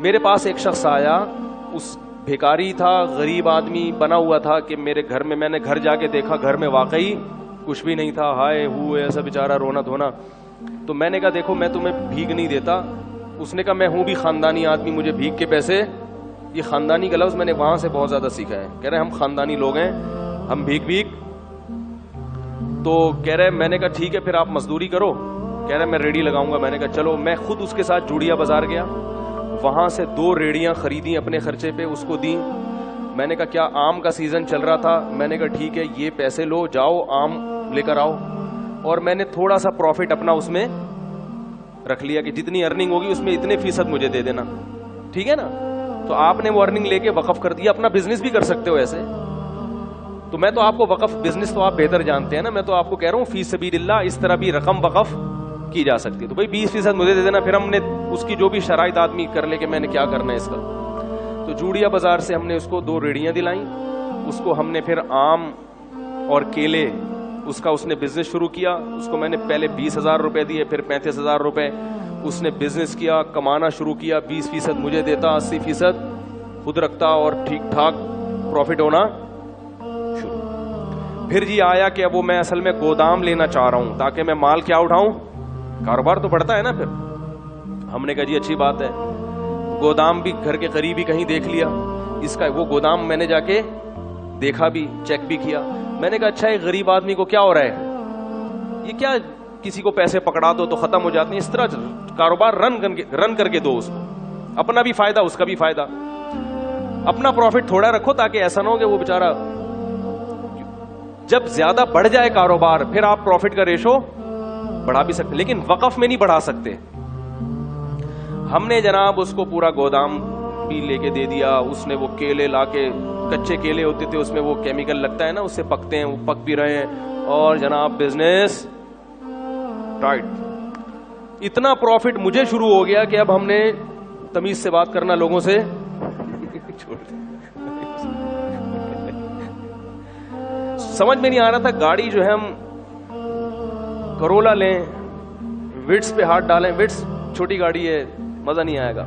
میرے پاس ایک شخص آیا, اس بھیکاری تھا, غریب آدمی بنا ہوا تھا کہ میرے گھر میں, میں نے گھر جا کے دیکھا گھر میں واقعی کچھ بھی نہیں تھا, ہائے ہوئے ایسا بیچارہ رونا دھونا. تو میں نے کہا دیکھو میں تمہیں بھیک نہیں دیتا. اس نے کہا میں ہوں بھی خاندانی آدمی, مجھے بھیک کے پیسے, یہ خاندانی کا لفظ میں نے وہاں سے بہت زیادہ سیکھا ہے. کہہ رہے ہم خاندانی لوگ ہیں, ہم بھیک. تو کہہ رہے میں نے کہا ٹھیک ہے پھر آپ مزدوری کرو. کہہ رہے میں ریڑھی لگاؤں گا. میں نے کہا چلو. میں خود اس کے ساتھ جوڑیا بازار گیا, وہاں سے 2 ریڑیاں خریدیں اپنے خرچے پہ, اس کو دیں. میں نے کہا کیا آم کا سیزن چل رہا تھا, میں نے کہا ٹھیک ہے یہ پیسے لو, جاؤ آم لے کر آؤ. اور میں نے تھوڑا سا پروفٹ اپنا اس میں رکھ لیا کہ جتنی ارننگ ہوگی اس میں اتنے فیصد مجھے دے دینا, ٹھیک ہے نا. تو آپ نے وہ ارننگ لے کے وقف کر دیا. اپنا بزنس بھی کر سکتے ہو ایسے. تو میں تو آپ کو وقف بزنس تو آپ بہتر جانتے ہیں نا, میں تو آپ کو کہہ رہا ہوں فی سبیل اللہ اس طرح بھی رقم وقف کی جا سکتی ہے. تو بھائی 20% مجھے دے دینا. پھر ہم نے اس کی جو بھی شرائط آدمی کر لے کہ میں نے کیا کرنا ہے اس کا. تو جوڑیا بازار سے ہم نے اس کو 2 ریڑیاں دلائیں. اس کو ہم نے پھر آم اور کیلے اس کا اس نے بزنس شروع کیا. اس کو میں نے پہلے 20,000 روپے دیے, پھر 35,000 روپے. اس نے بزنس کیا, کمانا شروع کیا, 20% مجھے دیتا, 80% خود رکھتا اور ٹھیک ٹھاک پروفٹ ہونا شروع. پھر جی آیا کہ اب وہ میں اصل میں گودام لینا چاہ رہا ہوں تاکہ میں مال کیا اٹھاؤں, کاروبار تو بڑھتا ہے نا. پھر ہم نے کہا جی اچھی بات ہے. گودام بھی گھر کے قریب ہی کہیں دیکھ لیا اس کا. وہ گودام میں نے جا کے دیکھا بھی, چیک بھی کیا. میں نے کہا اچھا ایک غریب آدمی کو کیا ہو رہا ہے, یہ کیا کسی کو پیسے پکڑا دو تو ختم ہو جاتے ہیں, اس طرح کاروبار رن کر کے دو اس کو, اپنا بھی فائدہ اس کا بھی فائدہ. اپنا پروفٹ تھوڑا رکھو تاکہ ایسا نہ ہو کہ وہ بیچارہ جب زیادہ بڑھ جائے کاروبار پھر آپ پروفٹ کا ریشو بڑھا بھی سکتے, لیکن وقف میں نہیں بڑھا سکتے. ہم نے جناب اس کو پورا گودام بھی لے کے دے دیا. اس نے وہ کیلے لا کے, کچے کیلے ہوتے تھے اس میں وہ کیمیکل لگتا ہے نا, اس سے پکتے ہیں, وہ پک بھی رہے ہیں. اور جناب بزنس ٹائٹ. اتنا پروفٹ مجھے شروع ہو گیا کہ اب ہم نے تمیز سے بات کرنا لوگوں سے چھوڑ دیا. سمجھ میں نہیں آ رہا تھا. گاڑی جو ہے ہم کرولا لیں, وٹس پہ ہاتھ ڈالیں, وٹس چھوٹی گاڑی ہے, مزہ نہیں آئے گا.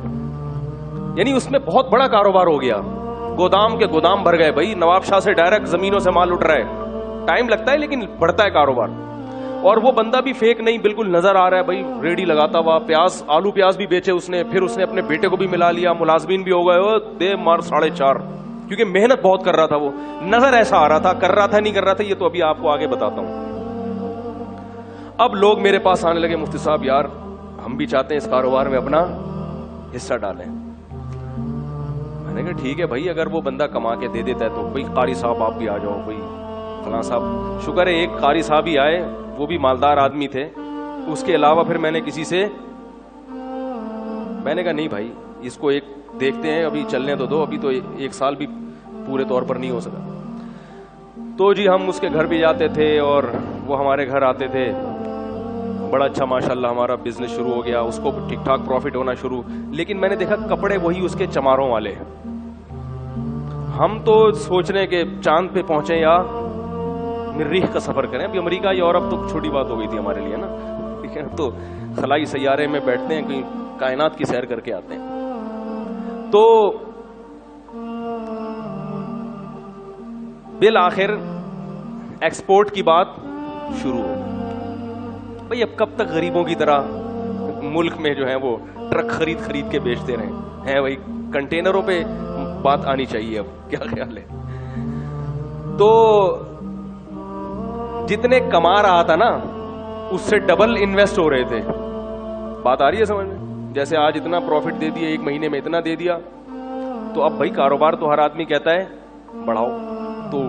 یعنی اس میں بہت بڑا کاروبار ہو گیا. گودام کے گودام بھر گئے بھائی, نواب شاہ سے ڈائریکٹ زمینوں سے مال اٹھ رہا ہے. ٹائم لگتا ہے لیکن بڑھتا ہے کاروبار. اور وہ بندہ بھی فیک نہیں, بالکل نظر آ رہا ہے بھائی, ریڑھی لگاتا ہوا, پیاز آلو پیاز بھی بیچے اس نے. پھر اس نے اپنے بیٹے کو بھی ملا لیا, ملازمین بھی ہو گئے, دے مار 4.5, کیونکہ محنت بہت کر رہا تھا. وہ نظر ایسا آ رہا تھا, کر رہا تھا نہیں کر رہا تھا یہ تو ابھی آپ کو آگے بتاتا ہوں. اب لوگ میرے پاس آنے لگے, مفتی صاحب یار ہم بھی چاہتے ہیں اس کاروبار میں اپنا حصہ ڈالیں. میں نے کہا ٹھیک ہے بھائی, اگر وہ بندہ کما کے دے دیتا ہے تو بھائی قاری صاحب آپ بھی آ جاؤ, بھائی فلاں صاحب. شکر ہے ایک قاری صاحب ہی آئے, وہ بھی مالدار آدمی تھے. اس کے علاوہ پھر میں نے کسی سے, میں نے کہا نہیں بھائی اس کو ایک دیکھتے ہیں, ابھی چلنے تو دو, ابھی تو 1 سال بھی پورے طور پر نہیں ہو سکا. تو جی ہم اس کے گھر بھی جاتے تھے اور وہ ہمارے گھر آتے تھے. بڑا اچھا ماشاءاللہ ہمارا بزنس شروع ہو گیا, اس کو ٹھیک ٹھاک پروفٹ ہونا شروع. لیکن میں نے دیکھا کپڑے وہی اس کے چماروں والے. ہم تو سوچ رہے ہیں کہ چاند پہ پہنچے یا مریخ کا سفر کریں. ابھی امریکہ یورپ تو چھوٹی بات ہو گئی تھی ہمارے لیے نا, ٹھیک ہے, تو خلائی سیارے میں بیٹھتے ہیں, کہیں کائنات کی سیر کر کے آتے ہیں. تو بالآخر ایکسپورٹ کی بات شروع ہو. بھئی اب کب تک غریبوں کی طرح ملک میں جو ہے وہ ٹرک خرید کے بیچتے رہیں ہیں بھائی, کنٹینروں پہ بات آنی چاہیے. اب کیا خیال ہے؟ تو جتنے کما رہا تھا نا اس سے ڈبل انویسٹ ہو رہے تھے. بات آ رہی ہے سمجھ میں؟ جیسے آج اتنا پروفٹ دے دیا, 1 مہینے میں اتنا دے دیا, تو اب بھائی کاروبار تو ہر آدمی کہتا ہے بڑھاؤ, تو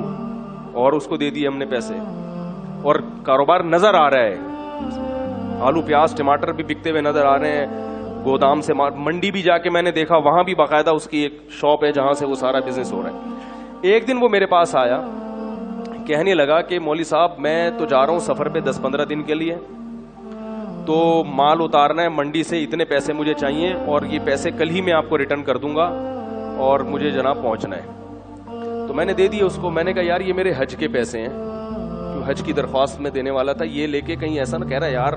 اور اس کو دے دیے ہم نے پیسے, اور کاروبار نظر آ رہا ہے. آلو پیاز ٹماٹر بھی بکتے ہوئے نظر آ رہے ہیں. گودام سے منڈی بھی جا کے میں نے دیکھا, وہاں بھی باقاعدہ اس کی ایک شاپ ہے جہاں سے وہ سارا بزنس ہو رہا ہے. ایک دن وہ میرے پاس آیا, کہنے لگا کہ مولوی صاحب میں تو جا رہا ہوں سفر پہ 10-15 دن کے لیے, تو مال اتارنا ہے منڈی سے, اتنے پیسے مجھے چاہیے, اور یہ پیسے کل ہی میں آپ کو ریٹرن کر دوں گا, اور مجھے جناب پہنچنا ہے. تو میں نے دے دیے اس کو. میں نے کہا یار یہ میرے حج کے پیسے ہیں, جو حج کی درخواست میں دینے والا تھا, یہ لے کے کہیں ایسا نہ کہہ رہا یار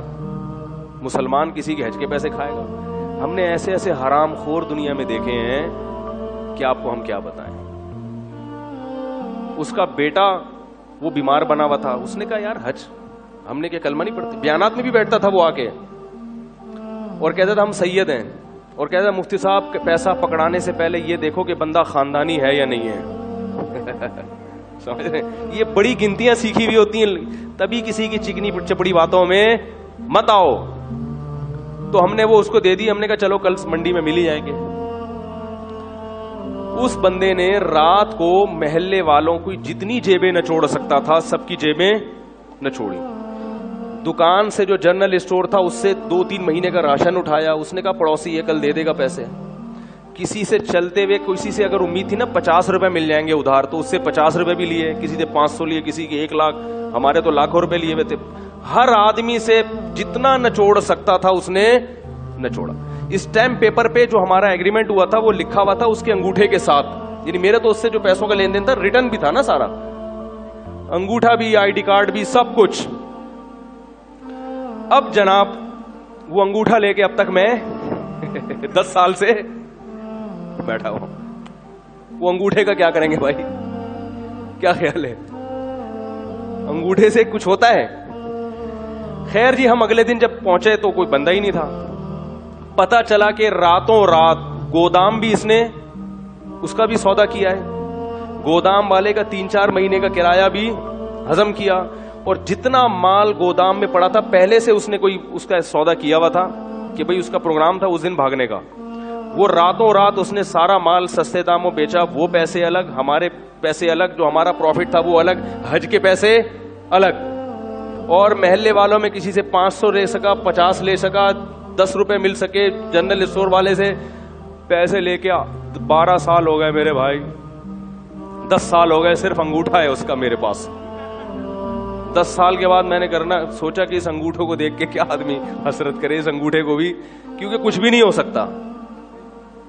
مسلمان کسی کے حج کے پیسے کھائے گا. ہم نے ایسے ایسے حرام خور دنیا میں دیکھے ہیں کہ آپ کو ہم کیا بتائیں. اس کا بیٹا وہ بیمار بنا ہوا تھا, اس نے کہا یار حج, ہم نے کیا کلمہ نہیں پڑھتے؟ بیانات میں بھی بیٹھتا تھا وہ آ کے اور کہتا تھا ہم سید ہیں, اور کہتا تھا مفتی صاحب پیسہ پکڑانے سے پہلے یہ دیکھو کہ بندہ خاندانی ہے یا نہیں ہے. سمجھ رہے ہیں؟ یہ بڑی گنتیاں سیکھی ہوئی ہوتی ہیں, تبھی کسی کی چکنی چپڑی باتوں میں مت آؤ. تو ہم نے وہ اس کو دے دی, ہم نے کہا چلو کل منڈی میں مل ہی جائیں گے. اس بندے نے رات کو محلے والوں کو جتنی جیبیں نچوڑ سکتا تھا سب کی جیبیں نچوڑی. دکان سے جو جنرل اسٹور تھا اس سے 2-3 مہینے کا راشن اٹھایا. اس نے کہا پڑوسی یہ کل دے دے گا پیسے. کسی سے چلتے ہوئے کسی سے اگر امید تھی نا 50 روپے مل جائیں گے ادھار, تو اس سے 50 روپے بھی لیے, کسی سے 500 لیے, کسی کے 1 لاکھ, ہمارے تو لاکھوں روپے لیے ہوئے تھے. ہر آدمی سے جتنا نچوڑ سکتا تھا اس نے نچوڑا. اسٹیمپ پیپر پہ جو ہمارا ایگریمنٹ ہوا تھا وہ لکھا ہوا تھا اس کے انگوٹھے کے ساتھ, یعنی میرے تو اس سے جو پیسوں کا لین دین تھا ریٹرن بھی تھا نا سارا, انگوٹھا بھی, آئی ڈی کارڈ بھی, سب کچھ. اب جناب وہ انگوٹھا لے کے اب تک میں 10 سال سے بیٹھا ہوں. وہ انگوٹھے کا کیا کریں گے بھائی, کیا خیال ہے؟ انگوٹھے سے کچھ ہوتا ہے؟ خیر جی, ہم اگلے دن جب پہنچے تو کوئی بندہ ہی نہیں تھا. پتا چلا کہ راتوں رات گودام بھی اس نے اس کا بھی سودا کیا ہے, گودام والے کا 3-4 مہینے کا کرایہ بھی ہضم کیا, اور جتنا مال گودام میں پڑا تھا پہلے سے اس نے کوئی اس کا سودا کیا ہوا تھا کہ بھئی اس کا پروگرام تھا اس دن بھاگنے کا. وہ راتوں رات اس نے سارا مال سستے داموں بیچا. وہ پیسے الگ, ہمارے پیسے الگ, جو ہمارا پروفٹ تھا وہ الگ, حج کے پیسے الگ. اور محلے والوں میں کسی سے 500 لے سکا, 50 لے سکا, 10 روپے مل سکے. جنرل اسٹور والے سے پیسے لے کے 12 سال ہو گئے میرے بھائی, 10 سال ہو گئے, صرف انگوٹھا ہے اس کا میرے پاس. 10 سال کے بعد میں نے کرنا سوچا کہ اس انگوٹھوں کو دیکھ کے کیا آدمی حسرت کرے, اس انگوٹھے کو بھی, کیونکہ کچھ بھی نہیں ہو سکتا,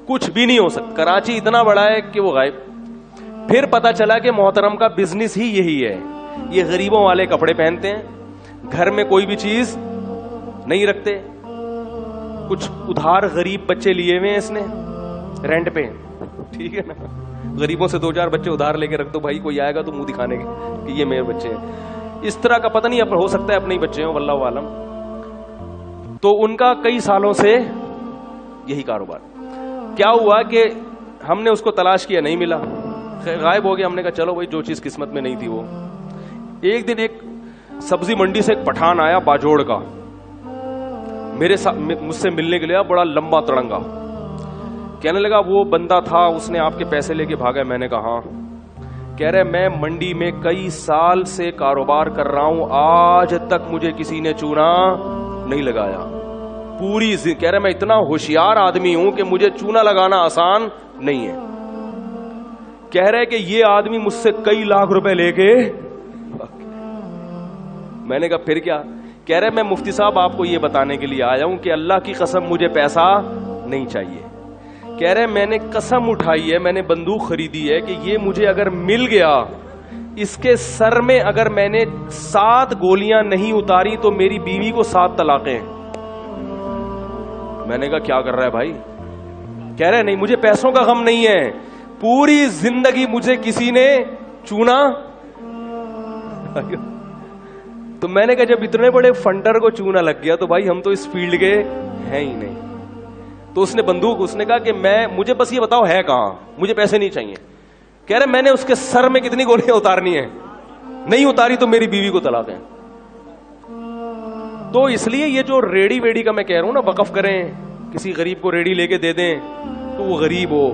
کچھ بھی نہیں ہو سکتا. کراچی اتنا بڑا ہے کہ وہ غائب. پھر پتا چلا کہ محترم کا بزنس ہی یہی ہے, یہ غریبوں والے کپڑے پہنتے ہیں, گھر میں کوئی بھی چیز نہیں رکھتے. کچھ ادھار غریب بچے لیے ہوئے ہیں اس نے رینٹ پہ, ٹھیک ہے نا, غریبوں سے 2-4 بچے ادھار لے کے رکھ دو بھائی, کوئی آئے گا تو منہ دکھانے کے کہ یہ میرے بچے ہیں. اس طرح کا پتہ نہیں, اب ہو سکتا ہے اپنے ہی بچے ہوں, واللہ عالم. تو ان کا کئی سالوں سے یہی کاروبار. کیا ہوا کہ ہم نے اس کو تلاش کیا, نہیں ملا, غائب ہو گیا. ہم نے کہا چلو بھائی جو چیز قسمت میں نہیں تھی وہ. ایک دن ایک سبزی منڈی سے ایک پٹھان آیا باجوڑ کا, مجھ سے ملنے کے لیے, بڑا لمبا تڑنگا. کہنے لگا وہ بندہ تھا اس نے آپ کے پیسے لے کے بھاگا. میں نے کہا ہاں. کہہ رہے میں منڈی میں کئی سال سے کاروبار کر رہا ہوں, آج تک مجھے کسی نے چونا نہیں لگایا. پوری کہہ رہے میں اتنا ہوشیار آدمی ہوں کہ مجھے چونا لگانا آسان نہیں ہے. کہہ رہے کہ یہ آدمی مجھ سے کئی لاکھ روپے لے کے. میں نے کہا پھر کیا؟ کہہ رہے میں مفتی صاحب آپ کو یہ بتانے کے لیے آیا ہوں کہ اللہ کی قسم مجھے پیسہ نہیں چاہیے. کہہ رہے میں نے قسم اٹھائی ہے, میں نے بندوق خریدی ہے کہ یہ مجھے اگر مل گیا, اس کے سر میں اگر میں نے 7 گولیاں نہیں اتاری تو میری بیوی کو 7 طلاقیں. میں نے کہا کیا کر رہا ہے بھائی؟ کہہ رہے نہیں مجھے پیسوں کا غم نہیں ہے, پوری زندگی مجھے کسی نے چونا. تو میں نے کہا جب اتنے بڑے فنڈر کو چونا لگ گیا تو بھائی ہم تو اس فیلڈ کے ہیں ہی نہیں. تو اس نے بندوق, اس نے کہا کہ مجھے بس یہ بتاؤ ہے کہاں, مجھے پیسے نہیں چاہیے. کہہ رہے میں نے اس کے سر میں کتنی گولیاں اتارنی ہیں, نہیں اتاری تو میری بیوی کو طلاق ہے. تو اس لیے یہ جو ریڑی ویڑی کا میں کہہ رہا ہوں نا, وقف کریں, کسی غریب کو ریڑی لے کے دے دیں تو وہ غریب ہو.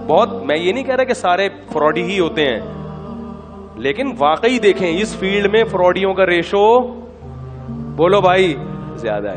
بہت, میں یہ نہیں کہہ رہا کہ سارے فراڈی ہی ہوتے ہیں, لیکن واقعی دیکھیں اس فیلڈ میں فراڈیوں کا ریشو بولو بھائی زیادہ ہے.